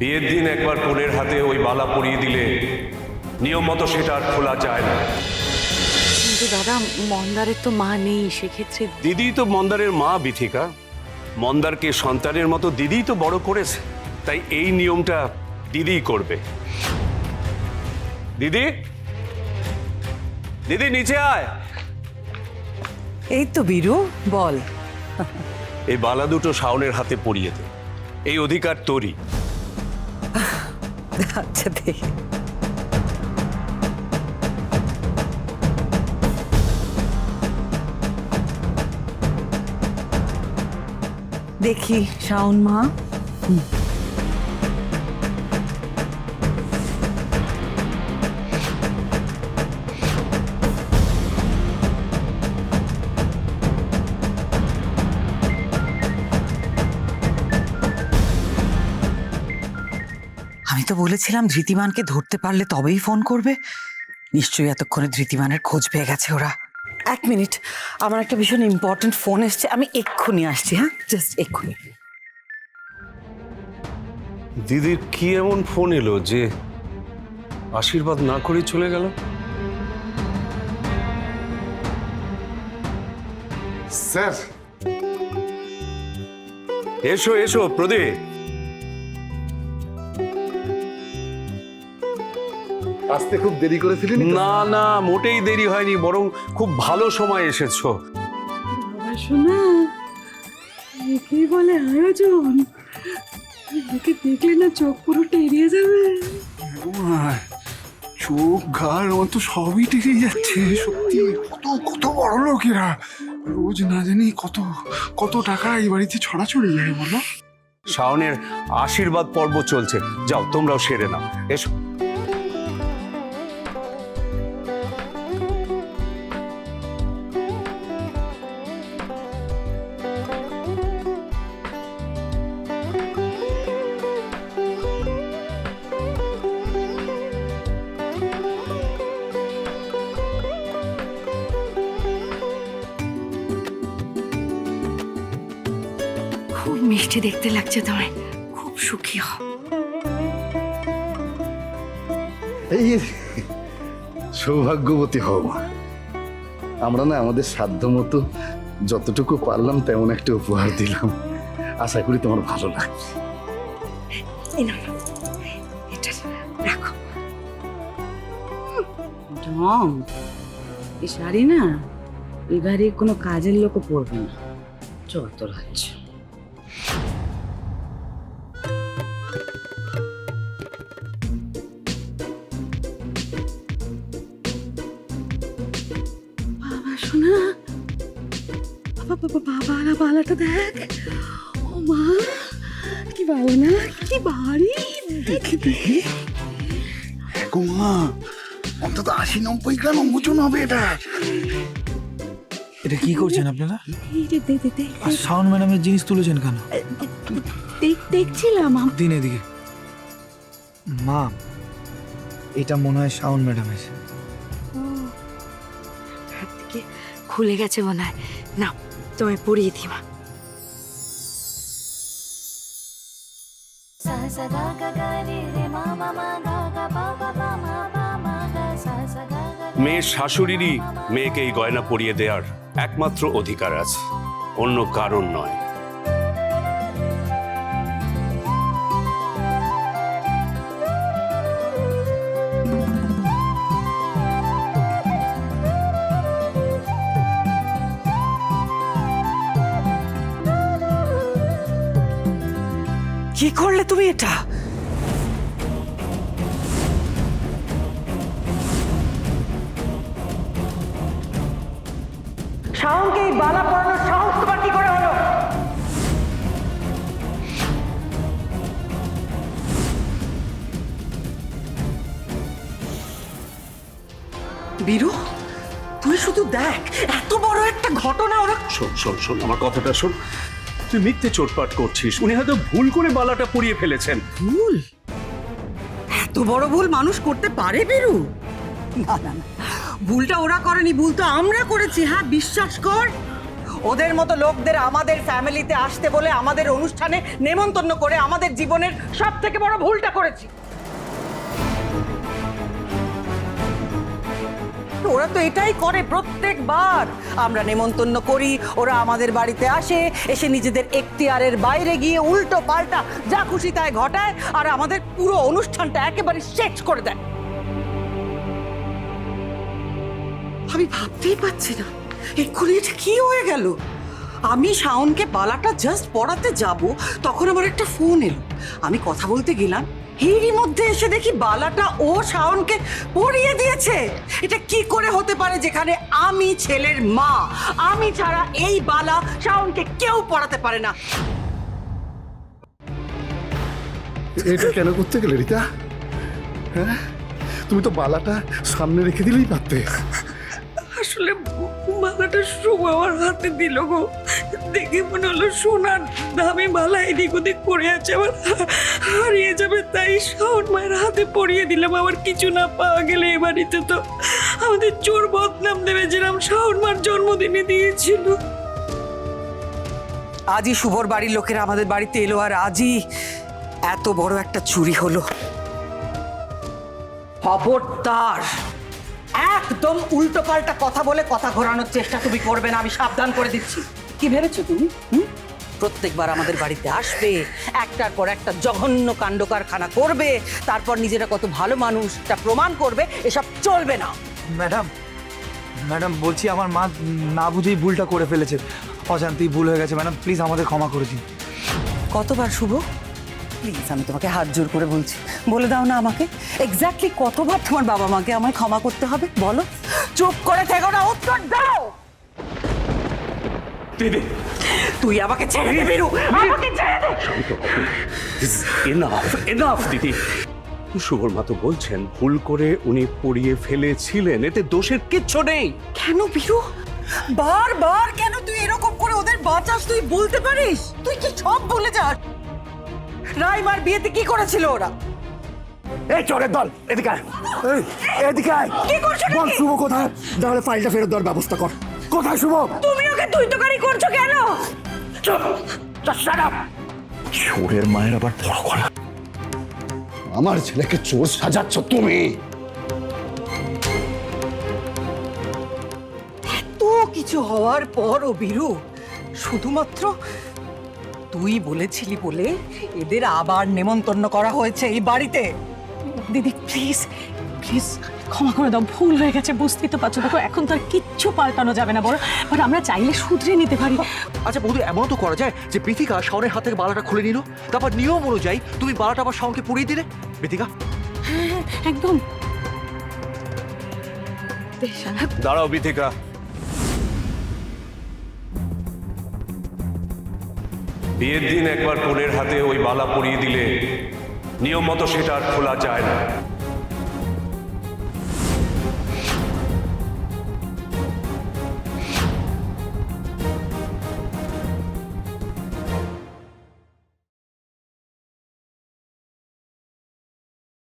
বিয়ের দিন একবার কনের হাতে ওই বালা পরিয়ে দিলে নিয়ম মতো সেটা আর খোলা যায় না। কিন্তু দাদা, মন্দারের তো মা নেই, সেক্ষেত্রে দিদি তো মন্দারের মা বিথিকা। মন্দারকে সন্তানের মতো দিদিই তো বড় করেছে, তাই এই নিয়মটা দিদিই করবে। দিদি, দিদি নিচে আয়। এই তো বীরু, বল। এই বালা দুটো শাওনের হাতে পরিয়ে দে, এই অধিকার তোরই। আচ্ছা দেখি। দেখি শাওন মা। আমি তো বলেছিলাম ধৃতিমানকে ধরতে পারলে তবেই ফোন করবে। নিশ্চয়ই এতক্ষণে ধৃতিমানের খোঁজ পেয়ে গেছে ওরা। এক মিনিট, আমার একটা ভীষণ ইম্পর্টেন্ট ফোন এসছে, আমি এক্ষুনি আসছি। হ্যাঁ, জাস্ট এক্ষুনি। দিদির কি এমন ফোন এলো যে আশীর্বাদ না করে চলে গেল? স্যার, এসো এসো প্রদীপ। আসতে খুব দেরি করেছিলেন? না না, মোটেই দেরি হয়নি, বরং খুব ভালো সময় এসেছো। শোনা, একে বলে আয়োজন। একে দেখলে না চোখ পুরো টেরিয়ে যাবে। চোখ ঘাড় আমার তো সবই টেকে যাচ্ছে। সত্যি কত কত বড় লোকেরা, রোজ না জানি কত কত টাকা এই বাড়িতে ছড়াছড়ি যায় বলো। শাওনের আশীর্বাদ পর্ব চলছে, যাও তোমরাও সেরে নাও, এসো। খুব মিষ্টি দেখতে লাগছে তোমায়, খুব সুখী হও। এই সৌভাগ্যবতী হও মা। আমরা না আমাদের সাধ্য মতো যতটুকু পারলাম তেমন একটা উপহার দিলাম। আশা করি তোমার ভালো লাগবে। এই নাও, এটা রাখো। টম, এই শাড়ি না এবারে কোনো কাজের লোকও পরবে না, যত রাজ্য। বাবা শোনা, বাবা বালাটা দেখ। ও মা, কি ভালো না, কি ভারী। দেখি দেখি। গো মা, অন্তত ৮০-৯০ গ্রাম ওজন হবে এটা। এটা কি করছেন আপনারা? এই যে আর শাওন ম্যাডামের জিনিস তুলেছেন কেন? দেখছিলাম। দিন এদিকে। মা, এটা মনে হয় শাওন ম্যাডামের। হাত থেকে খুলে গেছে মনে হয়। না, তোমায় পরিয়ে দিই মা। মেয়ের শাশুড়িরই মেয়েকে এই গয়না পরিয়ে দেওয়ার একমাত্র অধিকার আছে, অন্য কারণ নয়। কি করলে তুমি এটা? শাওনকে এই বালা পরানোর সাহস তোমার কি করে হলো? বীরু, তুই শুধু দেখ, এত বড় একটা ঘটনা ওরা। শোন শোন শোন, আমার কথাটা শোন। তুই মিথ্যে চোটপাট করছিস, উনি হয়তো ভুল করে বালাটা পরিয়ে ফেলেছেন। ভুল? এত বড় ভুল মানুষ করতে পারে বীরু? না না না, ভুলটা ওরা করেনি, ভুল তো আমরা করেছি। হ্যাঁ, বিশ্বাস কর। ওদের মতো লোকদের আমাদের ফ্যামিলিতে আসতে বলে আমাদের অনুষ্ঠানে নেমন্তন্ন করে আমাদের জীবনের সব থেকে বড় ভুলটা করেছি। ওরা তো এটাই করে প্রত্যেকবার। আমরা নেমন্তন্ন করি, ওরা আমাদের বাড়িতে আসে, এসে নিজেদের এখতিয়ারের বাইরে গিয়ে উল্টো পাল্টা যা খুশি তাই ঘটায়, আর আমাদের পুরো অনুষ্ঠানটা একেবারে শেষ করে দেয়। আমি ভাবতেই পারছি না এক্ষুনি এটা কি হয়ে গেল। আমি শাওনকে বালাটা জাস্ট পড়াতে যাব, তখন আমার একটা ফোন এলো। আমি কথা বলতে গেলাম, এরই মধ্যে এসে দেখি বালাটা ও শাওনকে পরিয়ে দিয়েছে। এটা কি করে হতে পারে যেখানে আমি ছেলের মা, আমি ছাড়া এই বালা শাওনকে কেউ পড়াতে পারে না। এটা কেন করতে গেলে রীতা? হ্যাঁ, তুমি তো বালাটা সামনে রেখে দিলেই পারতে। আসলে মালাটা শুভ আমার হাতে দিল গো, দেখে মনে হলো সোনার দামি মালা এদিক ওদিক পড়ে আছে, আবার হারিয়ে যাবে, তাই শাওন মায়ের হাতে পরিয়ে দিলাম। আমার কিছু না পাওয়া গেলে এ বাড়িতে তো আমাদের চোর বদনাম দেবে, যেরকম শাওন মার জন্মদিনে দিয়েছিল। আজই শুভর বাড়ির লোকেরা আমাদের বাড়িতে এলো, আর আজই এত বড় একটা চুরি হলো। খবরদার একদম উল্টো পাল্টা কথা বলে কথা ঘোরানোর চেষ্টা তুমি করবে না, আমি সাবধান করে দিচ্ছি। কি ভেবেছো তুমি? প্রত্যেকবার আমাদের বাড়িতে আসবে, একটার পর একটা জঘন্য কাণ্ড কারখানা করবে, তারপর নিজেরা কত ভালো মানুষ তা প্রমাণ করবে। এসব চলবে না। ম্যাডাম, ম্যাডাম বলছি আমার মা না বুঝেই ভুলটা করে ফেলেছে, অজান্তেই ভুল হয়ে গেছে। ম্যাডাম প্লিজ আমাদের ক্ষমা করে দিন। কতবার শুভ, প্লিজ আমি তোমাকে হাত জোর করে বলছি, বলে দাও না আমাকে এক্স্যাক্টলি কতবার তোমার বাবা মাকে আমায় ক্ষমা করতে হবে বলো। চুপ করে থেকো না, উত্তর দাও। দিদি, তুই আমাকে ছেড়ে দে বীরু, আমাকে ছেড়ে দে। এনাফ এনাফ দিদি। শুভর মা তো বলছেন ভুল করে উনি পড়িয়ে ফেলেছিলেন, এতে দোষের কিচ্ছু নেই। কেন বীরু, বারবার কেন তুই এরকম করে ওদের বাঁচাস? তুই বলতে পারিস? তুই কি সব বলে যাস? রাইমার বিয়েতে কি করেছিল ওরা? এই চোরের দল এদিকে আয়। এদিকে আয়। কি করছো? বল শুভ কোথায়, তাহলে ফাইলটা ফেরত দেওয়ার ব্যবস্থা কর। কোথায় শুভ? তুমি ওকে তুই তোকারি করছো কেন? চোরের মায়ের আবার বড় গলা। আমার ছেলেকে চোর সাজাচ্ছ তুমি। তো কিছু হওয়ার পরও বীরু, শুধুমাত্র তুই বলেছিলি বলে এদের আবার নেমন্তন্ন করা হয়েছে এই বাড়িতে। দিদি প্লিজ প্লিজ ক্ষমা করে দাও, ভুল হয়ে গেছে, বুঝতেই তো পারছো। দেখো এখন তো আর কিচ্ছু পাল্টানো যাবে না, বড় বাট আমরা চাইলে শুধরে নিতে পারি। আচ্ছা বৌদি, এমন তো করা যায় যে বিথিকা শাওনের হাত থেকে বালাটা খুলে নিল, তারপর নিয়ম অনুযায়ী তুমি বালাটা আবার শাওনকে পরিয়ে দিলে। বিথিকা হ্যাঁ একদম। দাঁড়াও বিথিকা, বিয়ের দিন একবার বোনের হাতে ওই বালা পরিয়ে দিলে নিয়ম মতো সেটা আর খোলা যায় না।